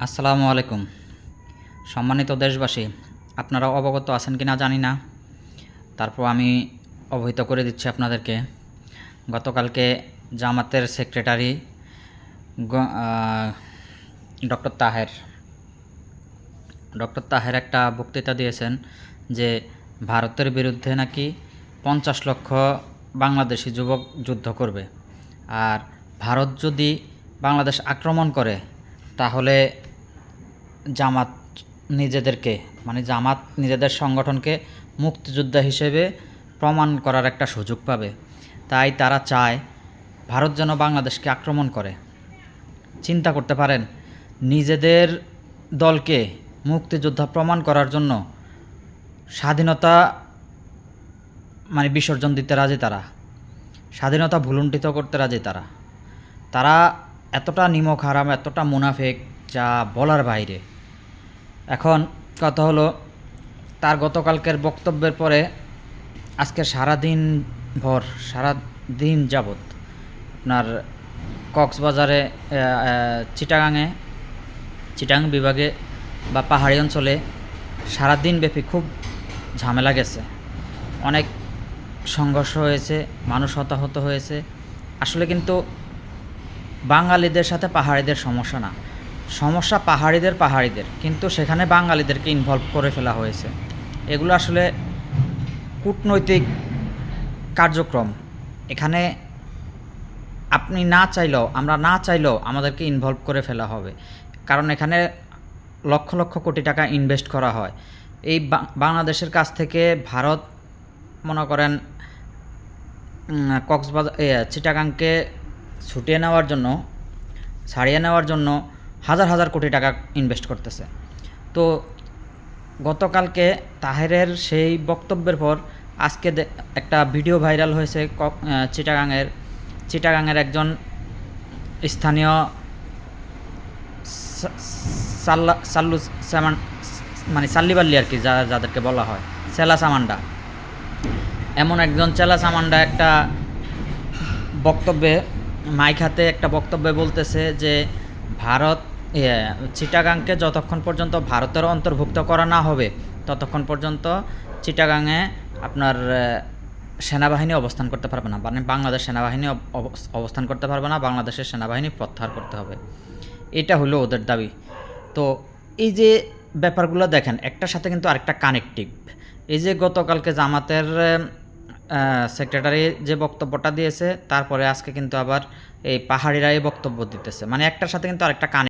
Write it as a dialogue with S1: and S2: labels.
S1: আসসালামু আলাইকুম। সম্মানিত দেশবাসী, আপনারা অবগত আছেন কিনা জানি না, তারপর আমি অবহিত করে দিচ্ছি আপনাদেরকে। গতকালকে জামাতের সেক্রেটারি ডক্টর তাহের একটা বক্তৃতা দিয়েছেন যে ভারতের বিরুদ্ধে নাকি 50 লক্ষ বাংলাদেশি যুবক যুদ্ধ করবে, আর ভারত যদি বাংলাদেশ আক্রমণ করে তাহলে জামাত নিজেদের সংগঠনকে মুক্তিযোদ্ধা হিসেবে প্রমাণ করার একটা সুযোগ পাবে। তাই তারা চায় ভারত যেন বাংলাদেশকে আক্রমণ করে। চিন্তা করতে পারেন, নিজেদের দলকে মুক্তিযোদ্ধা প্রমাণ করার জন্য স্বাধীনতা বিসর্জন দিতে রাজি, তারা স্বাধীনতা ভুলুণ্ঠিত করতে রাজি। তারা এতটা নিমক হারাম, এতটা মুনাফেক, যা বলার বাইরে। এখন কথা হলো, তার গতকালকের বক্তব্যের পরে আজকে সারাদিন যাবৎ আপনার কক্সবাজারে, চিটাগাং বিভাগে বা পাহাড়ি অঞ্চলে সারাদিন ব্যাপী খুব ঝামেলা গেছে। অনেক সংঘর্ষ হয়েছে, মানুষ হতাহত হয়েছে। আসলে কিন্তু বাঙালিদের সাথে পাহাড়িদের সমস্যা না, সমস্যা পাহাড়িদের, কিন্তু সেখানে বাঙালিদেরকে ইনভলভ করে ফেলা হয়েছে। এগুলো আসলে কূটনৈতিক কার্যক্রম। এখানে আমরা না চাইলেও আমাদেরকে ইনভলভ করে ফেলা হবে, কারণ এখানে লক্ষ লক্ষ কোটি টাকা ইনভেস্ট করা হয়। এই বাংলাদেশের কাছ থেকে ভারত মনে করেন চিটাগাংকে ছাড়িয়ে নেওয়ার জন্য হাজার হাজার কোটি টাকা ইনভেস্ট করতেছে। তো গতকালকে তাহেরের সেই বক্তব্যের পর আজকে একটা ভিডিও ভাইরাল হয়েছে। চিটাগাংয়ের একজন স্থানীয় সাল্লিবাল্লি আর কি, যাদেরকে বলা হয় চেলা চামান্ডা, এমন একজন চেলা চামান্ডা একটা বক্তব্যে বলতেছে যে চিটাগাংকে যতক্ষণ পর্যন্ত ভারতের অন্তর্ভুক্ত করা না হবে ততক্ষণ পর্যন্ত চিটাগাংয়ে আপনার সেনাবাহিনী অবস্থান করতে পারবে না, বাংলাদেশ সেনাবাহিনী অবস্থান করতে পারবে না, বাংলাদেশের সেনাবাহিনী প্রত্যাহার করতে হবে। এটা হলো ওদের দাবি। তো এই যে ব্যাপারগুলো দেখেন, একটার সাথে কিন্তু আরেকটা কানেকটিভ। এই যে গতকালকে জামাতের সেক্রেটারি যে বক্তব্যটা দিয়েছে, তারপরে আজকে কিন্তু আবার এই পাহাড়িরা এই বক্তব্য দিতেছে, একটার সাথে কিন্তু আরেকটা